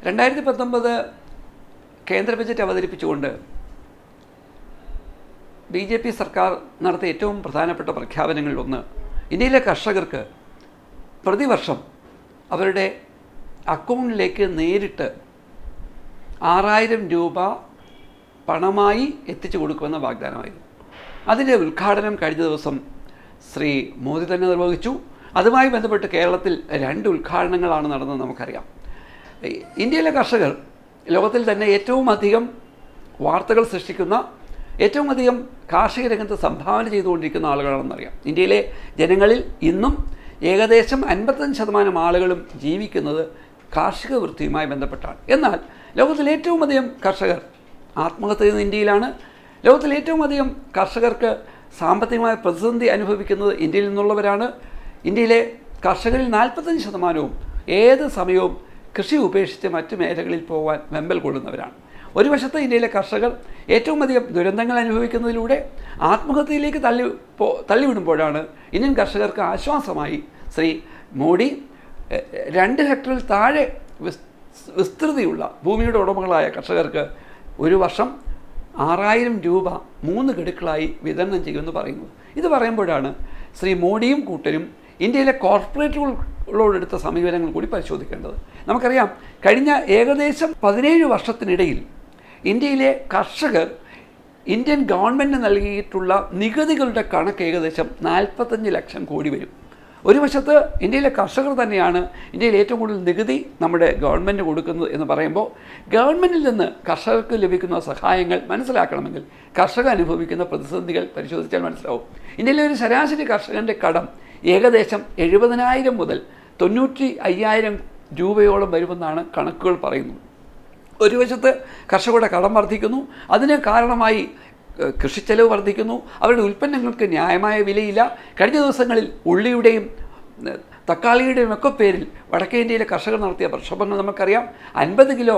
2019 കേന്ദ്ര ബജറ്റ് അവതരിപ്പിച്ചുകൊണ്ട് BJP സർക്കാർ നടത്തിയ ഏറ്റവും പ്രധാനപ്പെട്ട പ്രഖ്യാപനങ്ങളിലൊന്ന് ഇന്ത്യയിലെ കർഷകർക്ക് പ്രതിവർഷം അവരുടെ അക്കൗണ്ടിലേക്ക് നേരിട്ട് 6000 രൂപ പണമായി എത്തിച്ചു കൊടുക്കുമെന്ന വാഗ്ദാനമായിരുന്നു. അതിൻ്റെ ഉദ്ഘാടനം കഴിഞ്ഞ ദിവസം ശ്രീ മോദി തന്നെ നിർവഹിച്ചു. അതുമായി ബന്ധപ്പെട്ട് കേരളത്തിൽ 2 ഉദ്ഘാടനങ്ങളാണ് നടന്നത് നമുക്കറിയാം. ഇന്ത്യയിലെ കർഷകർ ലോകത്തിൽ തന്നെ ഏറ്റവും അധികം വാർത്തകൾ സൃഷ്ടിക്കുന്ന, ഏറ്റവും അധികം കാർഷിക രംഗത്ത് സംഭാവന ചെയ്തുകൊണ്ടിരിക്കുന്ന ആളുകളാണെന്നറിയാം. ഇന്ത്യയിലെ ജനങ്ങളിൽ ഇന്നും ഏകദേശം 55% ആളുകളും ജീവിക്കുന്നത് കാർഷിക വൃത്തിയുമായി ബന്ധപ്പെട്ടാണ്. എന്നാൽ ലോകത്തിലെ ഏറ്റവും അധികം കർഷകർ ആത്മഹത്യ ചെയ്യുന്ന ഇന്ത്യയിലാണ്. ലോകത്തിലെ ഏറ്റവും അധികം കർഷകർക്ക് സാമ്പത്തികമായ പ്രതിസന്ധി അനുഭവിക്കുന്നത് ഇന്ത്യയിൽ നിന്നുള്ളവരാണ്. ഇന്ത്യയിലെ കർഷകരിൽ 45% ഏത് സമയവും കൃഷി ഉപേക്ഷിച്ച് മറ്റു മേഖലകളിൽ പോകാൻ വെമ്പൽ കൊള്ളുന്നവരാണ്. ഒരു വശത്ത് ഇന്ത്യയിലെ കർഷകർ ഏറ്റവും അധികം ദുരന്തങ്ങൾ അനുഭവിക്കുന്നതിലൂടെ ആത്മഹത്യയിലേക്ക് തള്ളിവിടുമ്പോഴാണ് ഇന്ത്യൻ കർഷകർക്ക് ആശ്വാസമായി ശ്രീ മോഡി 2 ഹെക്ടറിൽ താഴെ വിസ്തൃതിയുള്ള ഭൂമിയുടെ ഉടമകളായ കർഷകർക്ക് ഒരു വർഷം 6000 രൂപ 3 ഗഡുക്കളായി വിതരണം ചെയ്യുമെന്ന് പറയുന്നു. ഇത് പറയുമ്പോഴാണ് ശ്രീ മോഡിയും കൂട്ടരും ഇന്ത്യയിലെ കോർപ്പറേറ്റുകളോടെടുത്ത സമീപനങ്ങൾ കൂടി പരിശോധിക്കേണ്ടത്. നമുക്കറിയാം, കഴിഞ്ഞ ഏകദേശം 17 വർഷത്തിനിടയിൽ ഇന്ത്യയിലെ കർഷകർ ഇന്ത്യൻ ഗവൺമെൻറ് നൽകിയിട്ടുള്ള നികുതികളുടെ കണക്ക് ഏകദേശം 45 ലക്ഷം കോടി വരും. ഒരു വശത്ത് ഇന്ത്യയിലെ കർഷകർ തന്നെയാണ് ഇന്ത്യയിൽ ഏറ്റവും കൂടുതൽ നികുതി നമ്മുടെ ഗവൺമെൻറ് കൊടുക്കുന്നത് എന്ന് പറയുമ്പോൾ, ഗവൺമെൻറ്റിൽ നിന്ന് കർഷകർക്ക് ലഭിക്കുന്ന സഹായങ്ങൾ മനസ്സിലാക്കണമെങ്കിൽ കർഷകർ അനുഭവിക്കുന്ന പ്രതിസന്ധികൾ പരിശോധിച്ചാൽ മനസ്സിലാവും. ഇന്ത്യയിലെ ഒരു ശരാശരി കർഷകൻ്റെ കടം ഏകദേശം 70,000 മുതൽ 95,000 രൂപയോളം വരുമെന്നാണ് കണക്കുകൾ പറയുന്നത്. ഒരു വശത്ത് കർഷകരുടെ കടം വർദ്ധിക്കുന്നു, അതിന് കാരണമായി കൃഷിച്ചെലവ് വർദ്ധിക്കുന്നു, അവരുടെ ഉൽപ്പന്നങ്ങൾക്ക് ന്യായമായ വിലയില്ല. കഴിഞ്ഞ ദിവസങ്ങളിൽ ഉള്ളിയുടെയും തക്കാളിയുടെയും ഒക്കെ പേരിൽ വടക്കേ ഇന്ത്യയിലെ കർഷകർ നടത്തിയ പ്രക്ഷോഭങ്ങൾ നമുക്കറിയാം. 50 കിലോ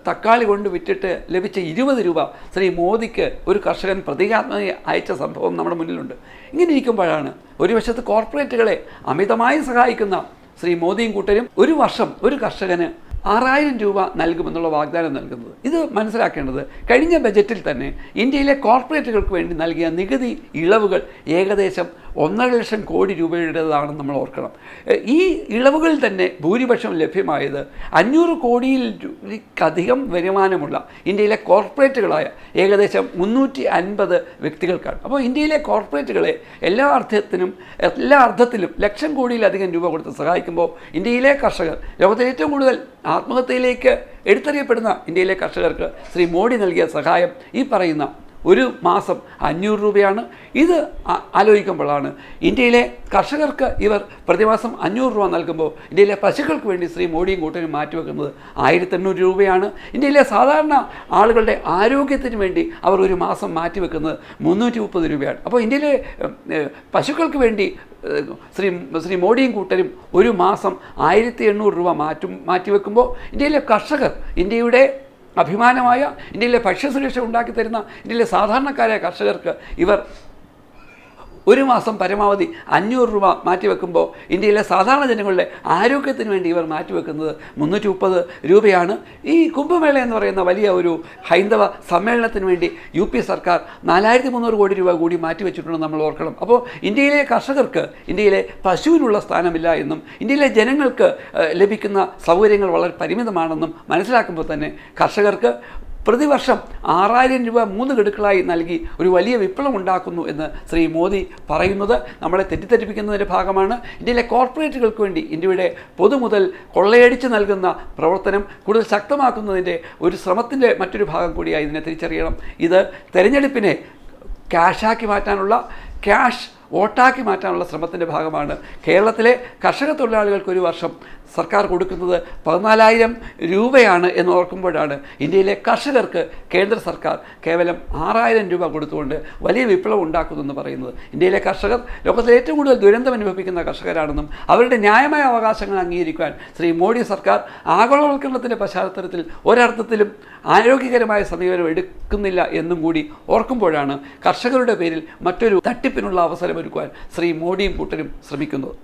തക്കാളി കൊണ്ട് വിറ്റിട്ട് ലഭിച്ച 20 രൂപ ശ്രീ മോദിക്ക് ഒരു കർഷകൻ പ്രതീകാത്മകമായി അയച്ച സംഭവം നമ്മുടെ മുന്നിലുണ്ട്. ഇങ്ങനെ ഇരിക്കുമ്പോഴാണ് ഒരു വശത്ത് കോർപ്പറേറ്റുകളെ അമിതമായി സഹായിക്കുന്ന ശ്രീ മോദിയും കൂട്ടരും ഒരു വർഷം ഒരു കർഷകന് 6000 രൂപ നൽകുമെന്നുള്ള വാഗ്ദാനം നൽകുന്നത്. ഇത് മനസ്സിലാക്കേണ്ടത്, കഴിഞ്ഞ ബജറ്റിൽ തന്നെ ഇന്ത്യയിലെ കോർപ്പറേറ്റുകൾക്ക് വേണ്ടി നൽകിയ നികുതി ഇളവുകൾ ഏകദേശം 1.5 ലക്ഷം കോടി രൂപയുടേതാണെന്ന് നമ്മൾ ഓർക്കണം. ഈ ഇളവുകളിൽ തന്നെ ഭൂരിപക്ഷം ലഭ്യമായത് 500 കോടിയിലധികം വരുമാനമുള്ള ഇന്ത്യയിലെ കോർപ്പറേറ്റുകളായ ഏകദേശം 350 വ്യക്തികൾക്കാണ്. അപ്പോൾ ഇന്ത്യയിലെ കോർപ്പറേറ്റുകളെ എല്ലാ അർത്ഥത്തിലും ലക്ഷം കോടിയിലധികം രൂപ കൊടുത്ത് സഹായിക്കുമ്പോൾ ഇന്ത്യയിലെ കർഷകർ, ലോകത്തിലെ ഏറ്റവും കൂടുതൽ ആത്മഹത്യയിലേക്ക് എടുത്തറിയപ്പെടുന്ന ഇന്ത്യയിലെ കർഷകർക്ക് ശ്രീ മോഡി നൽകിയ സഹായം ഈ പറയുന്ന ഒരു മാസം 500 രൂപയാണ്. ഇത് ആലോചിക്കുമ്പോഴാണ് ഇന്ത്യയിലെ കർഷകർക്ക് ഇവർ പ്രതിമാസം 500 രൂപ നൽകുമ്പോൾ ഇന്ത്യയിലെ പശുക്കൾക്ക് വേണ്ടി ശ്രീ മോഡിയും കൂട്ടരും മാറ്റിവെക്കുന്നത് 1800 രൂപയാണ്. ഇന്ത്യയിലെ സാധാരണ ആളുകളുടെ ആരോഗ്യത്തിന് വേണ്ടി അവർ ഒരു മാസം മാറ്റിവെക്കുന്നത് 330 രൂപയാണ്. അപ്പോൾ ഇന്ത്യയിലെ പശുക്കൾക്ക് വേണ്ടി ശ്രീ മോഡിയും കൂട്ടരും ഒരു മാസം 1800 രൂപ മാറ്റിവെക്കുമ്പോൾ ഇന്ത്യയിലെ കർഷകർ, ഇന്ത്യയുടെ അഭിമാനമായ, ഇന്ത്യയിലെ ഭക്ഷ്യസുരക്ഷ ഉണ്ടാക്കി തരുന്ന ഇന്ത്യയിലെ സാധാരണക്കാരായ കർഷകർക്ക് ഇവർ ഒരു മാസം പരമാവധി 500 രൂപ മാറ്റിവെക്കുമ്പോൾ ഇന്ത്യയിലെ സാധാരണ ജനങ്ങളുടെ ആരോഗ്യത്തിന് വേണ്ടി ഇവർ മാറ്റിവെക്കുന്നത് 330 രൂപയാണ്. ഈ കുംഭമേള എന്ന് പറയുന്ന വലിയ ഒരു ഹൈന്ദവ സമ്മേളനത്തിന് വേണ്ടി UP സർക്കാർ 4300 കോടി രൂപ കൂടി മാറ്റിവെച്ചിട്ടുണ്ടെന്ന് നമ്മൾ ഓർക്കണം. അപ്പോൾ ഇന്ത്യയിലെ കർഷകർക്ക് ഇന്ത്യയിലെ പശുവിനുള്ള സ്ഥാനമില്ല എന്നും ഇന്ത്യയിലെ ജനങ്ങൾക്ക് ലഭിക്കുന്ന സൗകര്യങ്ങൾ വളരെ പരിമിതമാണെന്നും മനസ്സിലാക്കുമ്പോൾ തന്നെ കർഷകർക്ക് പ്രതിവർഷം 6000 രൂപ 3 ഗഡുക്കളായി നൽകി ഒരു വലിയ വിപ്ലവം ഉണ്ടാക്കുന്നു എന്ന് ശ്രീ മോദി പറയുന്നത് നമ്മളെ തെറ്റിദ്ധരിപ്പിക്കുന്നതിൻ്റെ ഭാഗമാണ്. ഇന്ത്യയിലെ കോർപ്പറേറ്റുകൾക്ക് വേണ്ടി ഇന്ത്യയുടെ പൊതുമുതൽ കൊള്ളയടിച്ച് നൽകുന്ന പ്രവർത്തനം കൂടുതൽ ശക്തമാക്കുന്നതിൻ്റെ ഒരു ശ്രമത്തിൻ്റെ മറ്റൊരു ഭാഗം കൂടിയായി ഇതിനെ തിരിച്ചറിയണം. ഇത് തെരഞ്ഞെടുപ്പിനെ ക്യാഷാക്കി മാറ്റാനുള്ള, ക്യാഷ് വോട്ടാക്കി മാറ്റാനുള്ള ശ്രമത്തിൻ്റെ ഭാഗമാണ്. കേരളത്തിലെ കർഷക തൊഴിലാളികൾക്ക് ഒരു വർഷം സർക്കാർ കൊടുക്കുന്നത് 14,000 രൂപയാണ് എന്ന് ഓർക്കുമ്പോഴാണ് ഇന്ത്യയിലെ കർഷകർക്ക് കേന്ദ്ര സർക്കാർ കേവലം 6000 രൂപ കൊടുത്തുകൊണ്ട് വലിയ വിപ്ലവം ഉണ്ടാക്കുമെന്ന് പറയുന്നത്. ഇന്ത്യയിലെ കർഷകർ ലോകത്തിലെ ഏറ്റവും കൂടുതൽ ദുരന്തം അനുഭവിക്കുന്ന കർഷകരാണെന്നും അവരുടെ ന്യായമായ അവകാശങ്ങൾ അംഗീകരിക്കാൻ ശ്രീ മോഡി സർക്കാർ ആഗോളവൽക്കരണത്തിൻ്റെ പശ്ചാത്തലത്തിൽ ഒരർത്ഥത്തിലും ആരോഗ്യകരമായ സമീപനം എടുക്കുന്നില്ല എന്നും കൂടി ഓർക്കുമ്പോഴാണ് കർഷകരുടെ പേരിൽ മറ്റൊരു തട്ടിപ്പിനുള്ള അവസരമൊരുക്കുവാൻ ശ്രീ മോഡിയും കൂട്ടരും ശ്രമിക്കുന്നത്.